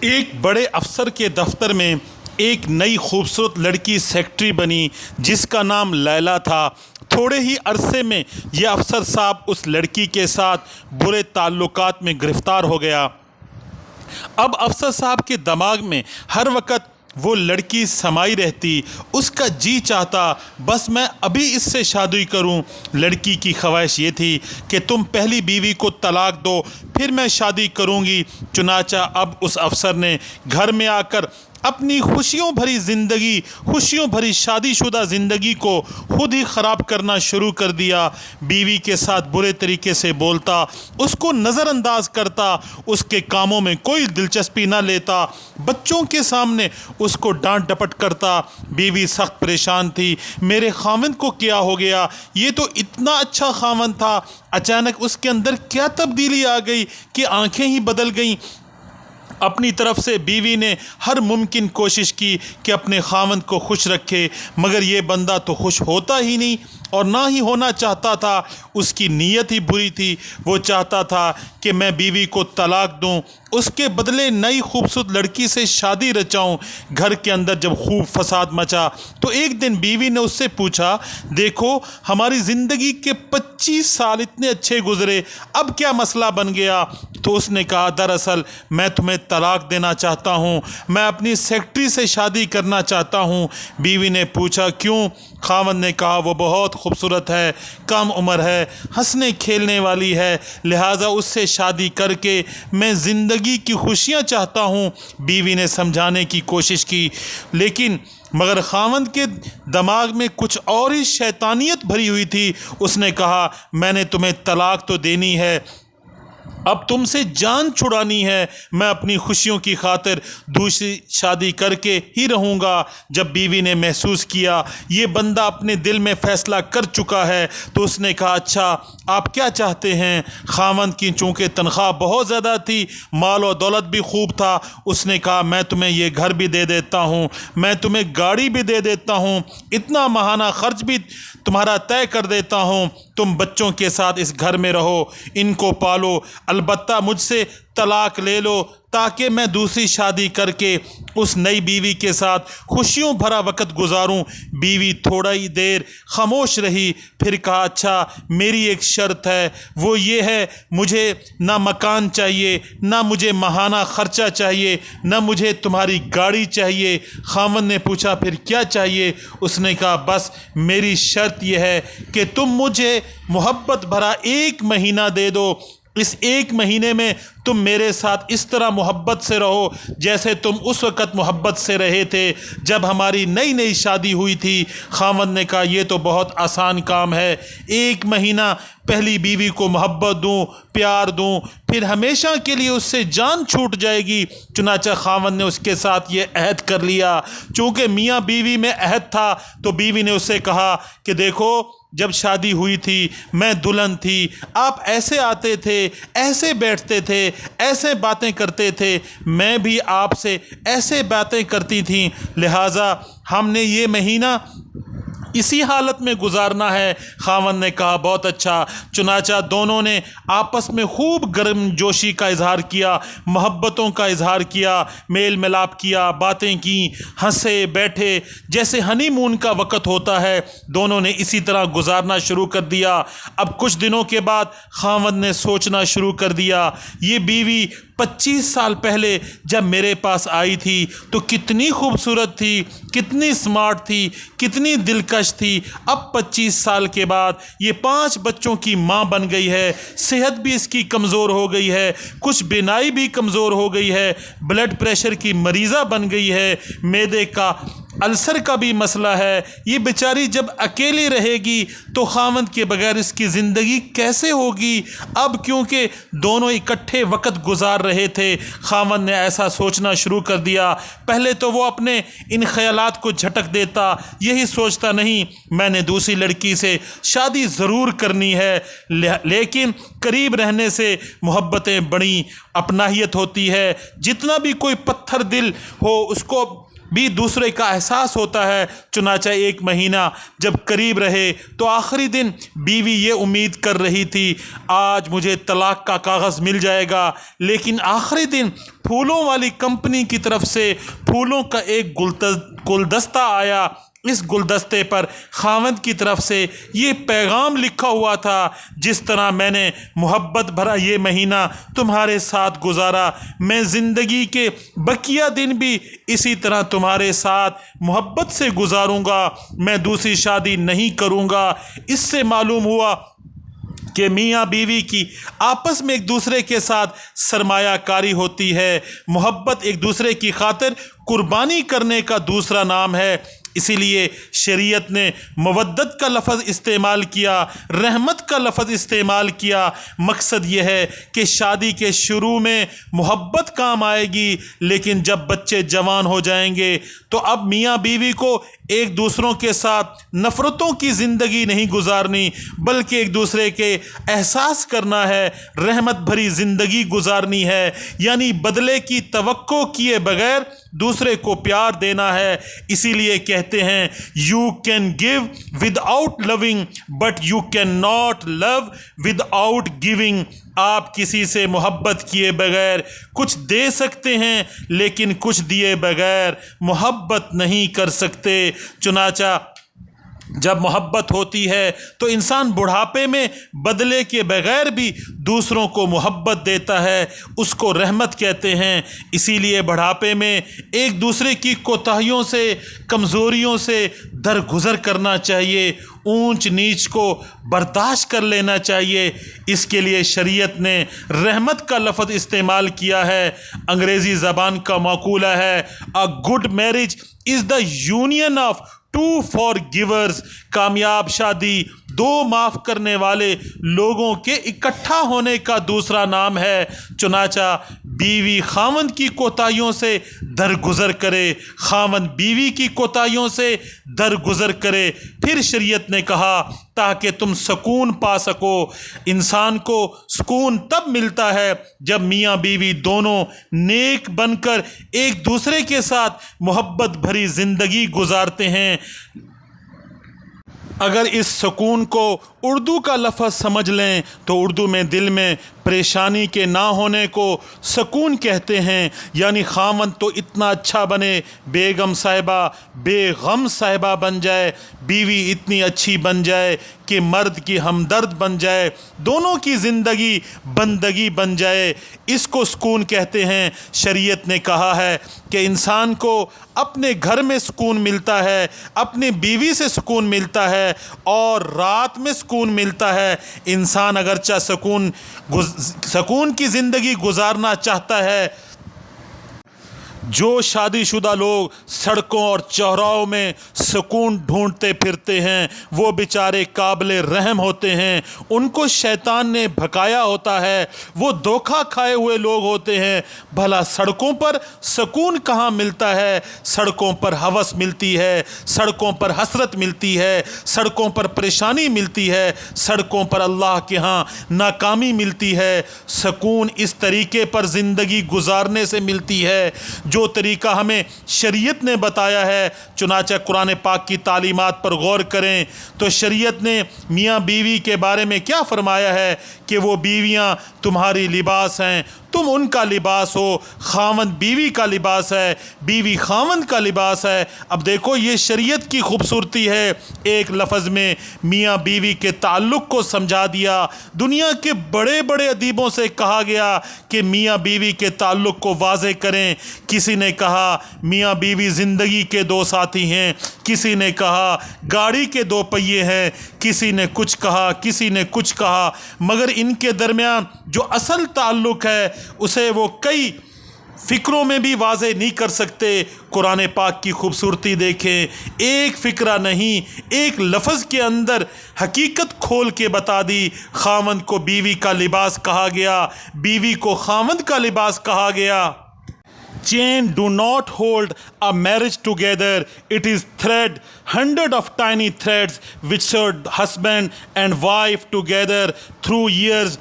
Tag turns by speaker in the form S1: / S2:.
S1: ایک بڑے افسر کے دفتر میں ایک نئی خوبصورت لڑکی سیکرٹری بنی جس کا نام لیلا تھا۔ تھوڑے ہی عرصے میں یہ افسر صاحب اس لڑکی کے ساتھ برے تعلقات میں گرفتار ہو گیا۔ اب افسر صاحب کے دماغ میں ہر وقت وہ لڑکی سمائی رہتی۔ اس کا جی چاہتا بس میں ابھی اس سے شادی کروں۔ لڑکی کی خواہش یہ تھی کہ تم پہلی بیوی کو طلاق دو پھر میں شادی کروں گی۔ چنانچہ اب اس افسر نے گھر میں آ کر اپنی خوشیوں بھری زندگی، خوشیوں بھری شادی شدہ زندگی کو خود ہی خراب کرنا شروع کر دیا۔ بیوی کے ساتھ برے طریقے سے بولتا، اس کو نظر انداز کرتا، اس کے کاموں میں کوئی دلچسپی نہ لیتا، بچوں کے سامنے اس کو ڈانٹ ڈپٹ کرتا۔ بیوی سخت پریشان تھی، میرے خاوند کو کیا ہو گیا؟ یہ تو اتنا اچھا خاوند تھا، اچانک اس کے اندر کیا تبدیلی آ گئی کہ آنکھیں ہی بدل گئیں۔ اپنی طرف سے بیوی نے ہر ممکن کوشش کی کہ اپنے خاوند کو خوش رکھے، مگر یہ بندہ تو خوش ہوتا ہی نہیں اور نہ ہی ہونا چاہتا تھا۔ اس کی نیت ہی بری تھی، وہ چاہتا تھا کہ میں بیوی کو طلاق دوں، اس کے بدلے نئی خوبصورت لڑکی سے شادی رچاؤں۔ گھر کے اندر جب خوب فساد مچا تو ایک دن بیوی نے اس سے پوچھا، دیکھو ہماری زندگی کے 25 سال اتنے اچھے گزرے، اب کیا مسئلہ بن گیا؟ تو اس نے کہا، دراصل میں تمہیں طلاق دینا چاہتا ہوں، میں اپنی سیکرٹری سے شادی کرنا چاہتا ہوں۔ بیوی نے پوچھا، کیوں؟ خاوند نے کہا، وہ بہت خوبصورت ہے، کم عمر ہے، ہنسنے کھیلنے والی ہے، لہٰذا اس سے شادی کر کے میں زندگی کی خوشیاں چاہتا ہوں۔ بیوی نے سمجھانے کی کوشش کی لیکن مگر خاوند کے دماغ میں کچھ اور ہی شیطانیت بھری ہوئی تھی۔ اس نے کہا، میں نے تمہیں طلاق تو دینی ہے، اب تم سے جان چھڑانی ہے، میں اپنی خوشیوں کی خاطر دوسری شادی کر کے ہی رہوں گا۔ جب بیوی نے محسوس کیا یہ بندہ اپنے دل میں فیصلہ کر چکا ہے تو اس نے کہا، اچھا آپ کیا چاہتے ہیں؟ خاوند کی چونکہ تنخواہ بہت زیادہ تھی، مال و دولت بھی خوب تھا، اس نے کہا، میں تمہیں یہ گھر بھی دے دیتا ہوں، میں تمہیں گاڑی بھی دے دیتا ہوں، اتنا ماہانہ خرچ بھی تمہارا طے کر دیتا ہوں، تم بچوں کے ساتھ اس گھر میں رہو، ان کو پالو، البتہ مجھ سے طلاق لے لو تاکہ میں دوسری شادی کر کے اس نئی بیوی کے ساتھ خوشیوں بھرا وقت گزاروں۔ بیوی تھوڑا ہی دیر خاموش رہی، پھر کہا، اچھا میری ایک شرط ہے، وہ یہ ہے مجھے نہ مکان چاہیے، نہ مجھے ماہانہ خرچہ چاہیے، نہ مجھے تمہاری گاڑی چاہیے۔ خاوند نے پوچھا، پھر کیا چاہیے؟ اس نے کہا، بس میری شرط یہ ہے کہ تم مجھے محبت بھرا 1 مہینہ دے دو، اس 1 مہینے میں تم میرے ساتھ اس طرح محبت سے رہو جیسے تم اس وقت محبت سے رہے تھے جب ہماری نئی شادی ہوئی تھی۔ خاوند نے کہا، یہ تو بہت آسان کام ہے، 1 مہینہ پہلی بیوی کو محبت دوں، پیار دوں، پھر ہمیشہ کے لیے اس سے جان چھوٹ جائے گی۔ چنانچہ خاوند نے اس کے ساتھ یہ عہد کر لیا۔ چونکہ میاں بیوی میں عہد تھا تو بیوی نے اس سے کہا کہ دیکھو جب شادی ہوئی تھی میں دلہن تھی، آپ ایسے آتے تھے، ایسے بیٹھتے تھے، ایسے باتیں کرتے تھے، میں بھی آپ سے ایسے باتیں کرتی تھیں، لہٰذا ہم نے یہ مہینہ اسی حالت میں گزارنا ہے۔ خاوند نے کہا، بہت اچھا۔ چنانچہ دونوں نے آپس میں خوب گرم جوشی کا اظہار کیا، محبتوں کا اظہار کیا، میل ملاپ کیا، باتیں کیں، ہنسے بیٹھے، جیسے ہنی مون کا وقت ہوتا ہے، دونوں نے اسی طرح گزارنا شروع کر دیا۔ اب کچھ دنوں کے بعد خاوند نے سوچنا شروع کر دیا، یہ بیوی 25 سال پہلے جب میرے پاس آئی تھی تو کتنی خوبصورت تھی، کتنی اسمارٹ تھی، کتنی دلکش تھی، اب 25 سال کے بعد یہ 5 بچوں کی ماں بن گئی ہے، صحت بھی اس کی کمزور ہو گئی ہے، کچھ بینائی بھی کمزور ہو گئی ہے، بلڈ پریشر کی مریضہ بن گئی ہے، معدے کا السر کا بھی مسئلہ ہے۔ یہ بیچاری جب اکیلی رہے گی تو خاوند کے بغیر اس کی زندگی کیسے ہوگی؟ اب کیونکہ دونوں اکٹھے وقت گزار رہے تھے، خاوند نے ایسا سوچنا شروع کر دیا۔ پہلے تو وہ اپنے ان خیالات کو جھٹک دیتا، یہی سوچتا، نہیں میں نے دوسری لڑکی سے شادی ضرور کرنی ہے، لیکن قریب رہنے سے محبتیں بڑی اپناہیت ہوتی ہے، جتنا بھی کوئی پتھر دل ہو اس کو بھی دوسرے کا احساس ہوتا ہے۔ چنانچہ ایک مہینہ جب قریب رہے تو آخری دن بیوی یہ امید کر رہی تھی آج مجھے طلاق کا کاغذ مل جائے گا، لیکن آخری دن پھولوں والی کمپنی کی طرف سے پھولوں کا ایک گلدستہ آیا۔ اس گلدستے پر خاوند کی طرف سے یہ پیغام لکھا ہوا تھا، جس طرح میں نے محبت بھرا یہ مہینہ تمہارے ساتھ گزارا، میں زندگی کے بقیہ دن بھی اسی طرح تمہارے ساتھ محبت سے گزاروں گا، میں دوسری شادی نہیں کروں گا۔ اس سے معلوم ہوا کہ میاں بیوی کی آپس میں ایک دوسرے کے ساتھ سرمایہ کاری ہوتی ہے۔ محبت ایک دوسرے کی خاطر قربانی کرنے کا دوسرا نام ہے۔ اسی لیے شریعت نے مودت کا لفظ استعمال کیا، رحمت کا لفظ استعمال کیا۔ مقصد یہ ہے کہ شادی کے شروع میں محبت کام آئے گی، لیکن جب بچے جوان ہو جائیں گے تو اب میاں بیوی کو ایک دوسروں کے ساتھ نفرتوں کی زندگی نہیں گزارنی، بلکہ ایک دوسرے کے احساس کرنا ہے، رحمت بھری زندگی گزارنی ہے، یعنی بدلے کی توقع کیے بغیر دوسرے کو پیار دینا ہے۔ اسی لیے کہتے ہیں you can give without loving but you can not love without giving. آپ کسی سے محبت کیے بغیر کچھ دے سکتے ہیں، لیکن کچھ دیے بغیر محبت نہیں کر سکتے۔ چنانچہ جب محبت ہوتی ہے تو انسان بڑھاپے میں بدلے کے بغیر بھی دوسروں کو محبت دیتا ہے، اس کو رحمت کہتے ہیں۔ اسی لیے بڑھاپے میں ایک دوسرے کی کوتاہیوں سے، کمزوریوں سے درگزر کرنا چاہیے، اونچ نیچ کو برداشت کر لینا چاہیے۔ اس کے لیے شریعت نے رحمت کا لفظ استعمال کیا ہے۔ انگریزی زبان کا مقولہ ہے "A good marriage is the union of two forgivers"۔ کامیاب شادی دو معاف کرنے والے لوگوں کے اکٹھا ہونے کا دوسرا نام ہے۔ چنانچہ بیوی خاوند کی کوتاہیوں سے درگزر کرے، خاوند بیوی کی کوتاہیوں سے درگزر کرے۔ پھر شریعت نے کہا تاکہ تم سکون پا سکو۔ انسان کو سکون تب ملتا ہے جب میاں بیوی دونوں نیک بن کر ایک دوسرے کے ساتھ محبت بھری زندگی گزارتے ہیں۔ اگر اس سکون کو اردو کا لفظ سمجھ لیں تو اردو میں دل میں پریشانی کے نہ ہونے کو سکون کہتے ہیں، یعنی خاوند تو اتنا اچھا بنے، بیگم صاحبہ بے غم صاحبہ بن جائے، بیوی اتنی اچھی بن جائے کہ مرد کی ہمدرد بن جائے، دونوں کی زندگی بندگی بن جائے، اس کو سکون کہتے ہیں۔ شریعت نے کہا ہے کہ انسان کو اپنے گھر میں سکون ملتا ہے، اپنی بیوی سے سکون ملتا ہے، اور رات میں سکون ملتا ہے۔ انسان اگرچہ سکون کی زندگی گزارنا چاہتا ہے۔ جو شادی شدہ لوگ سڑکوں اور چوراہوں میں سکون ڈھونڈتے پھرتے ہیں وہ بیچارے قابل رحم ہوتے ہیں، ان کو شیطان نے بھکایا ہوتا ہے، وہ دھوکہ کھائے ہوئے لوگ ہوتے ہیں۔ بھلا سڑکوں پر سکون کہاں ملتا ہے؟ سڑکوں پر ہوس ملتی ہے، سڑکوں پر حسرت ملتی ہے، سڑکوں پر پریشانی ملتی ہے، سڑکوں پر اللہ کے ہاں ناکامی ملتی ہے۔ سکون اس طریقے پر زندگی گزارنے سے ملتی ہے جو طریقہ ہمیں شریعت نے بتایا ہے۔ چنانچہ قرآن پاک کی تعلیمات پر غور کریں تو شریعت نے میاں بیوی کے بارے میں کیا فرمایا ہے کہ وہ بیویاں تمہاری لباس ہیں، تم ان کا لباس ہو۔ خاوند بیوی کا لباس ہے، بیوی خاوند کا لباس ہے۔ اب دیکھو یہ شریعت کی خوبصورتی ہے، ایک لفظ میں میاں بیوی کے تعلق کو سمجھا دیا۔ دنیا کے بڑے بڑے ادیبوں سے کہا گیا کہ میاں بیوی کے تعلق کو واضح کریں۔ کسی نے کہا میاں بیوی زندگی کے دو ساتھی ہیں، کسی نے کہا گاڑی کے دو پہیے ہیں، کسی نے کچھ کہا، کسی نے کچھ کہا، مگر ان کے درمیان جو اصل تعلق ہے اسے وہ کئی فکروں میں بھی واضح نہیں کر سکتے۔ قرآن پاک کی خوبصورتی دیکھیں، ایک فکرہ نہیں، ایک لفظ کے اندر حقیقت کھول کے بتا دی۔ خاوند کو بیوی کا لباس کہا گیا، بیوی کو خاوند کا لباس کہا گیا۔ Chain do not hold a marriage together. It is thread, hundred of tiny threads which sewed husband and wife together through years